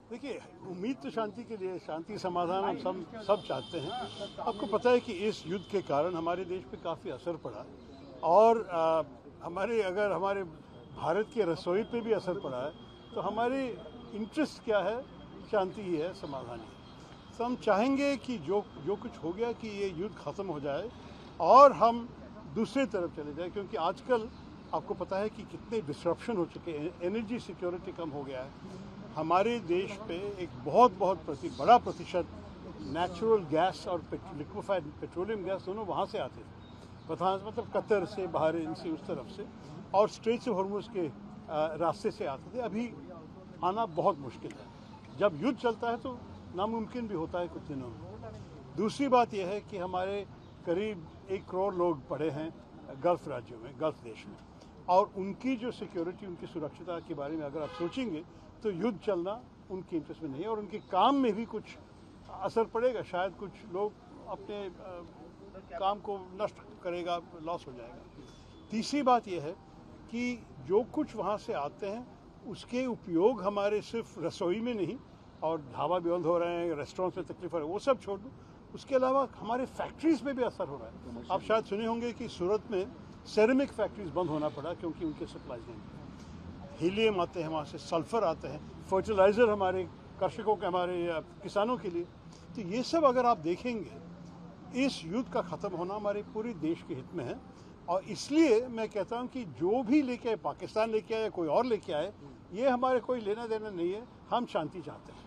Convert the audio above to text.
देखिए, उम्मीद तो शांति के लिए, शांति समाधान हम सब चाहते हैं। आपको पता है कि इस युद्ध के कारण हमारे देश पे काफ़ी असर पड़ा और हमारे भारत के रसोई पे भी असर पड़ा है। तो हमारे इंटरेस्ट क्या है? शांति ही है, समाधान ही है। तो हम चाहेंगे कि जो कुछ हो गया कि ये युद्ध ख़त्म हो जाए और हम दूसरी तरफ चले जाए, क्योंकि आजकल आपको पता है कि कितने डिस्रप्शन हो चुके हैं। एनर्जी सिक्योरिटी कम हो गया है। हमारे देश पे एक बहुत बड़ा प्रतिशत नेचुरल गैस और लिक्विफाइड पेट्रोलियम गैस दोनों वहाँ से आते थे, मतलब कतर से, बहरीन से, उस तरफ से, और स्ट्रेट्स ऑफ हॉर्मुज़ के रास्ते से आते थे। अभी आना बहुत मुश्किल है। जब युद्ध चलता है तो नामुमकिन भी होता है कुछ दिनों में। दूसरी बात यह है कि हमारे करीब 1 करोड़ लोग पड़े हैं गल्फ़ राज्यों में, गल्फ़ देश में, और उनकी जो सिक्योरिटी, उनकी सुरक्षिता के बारे में अगर आप सोचेंगे तो युद्ध चलना उनके इंटरेस्ट में नहीं है और उनके काम में भी कुछ असर पड़ेगा। शायद कुछ लोग अपने काम को नष्ट करेगा, लॉस हो जाएगा। तीसरी बात यह है कि जो कुछ वहाँ से आते हैं उसके उपयोग हमारे सिर्फ रसोई में नहीं, और ढाबा भी बंद हो रहे हैं, रेस्टोरेंट्स में तकलीफ हो रही है, वो सब छोड़ दो। उसके अलावा हमारे फैक्ट्रीज़ में भी असर हो रहा है। आप शायद सुने होंगे कि सूरत में सेरेमिक फैक्ट्रीज बंद होना पड़ा क्योंकि उनके सप्लाईज नहीं मिले। हीलियम आते हैं वहाँ से, सल्फ़र आते हैं, फर्टिलाइज़र हमारे कृषकों के, हमारे किसानों के लिए। तो ये सब अगर आप देखेंगे, इस युद्ध का ख़त्म होना हमारे पूरे देश के हित में है। और इसलिए मैं कहता हूँ कि जो भी लेके आए, पाकिस्तान लेके आए या कोई और लेके आए, ये हमारे कोई लेना देना नहीं है। हम शांति चाहते हैं।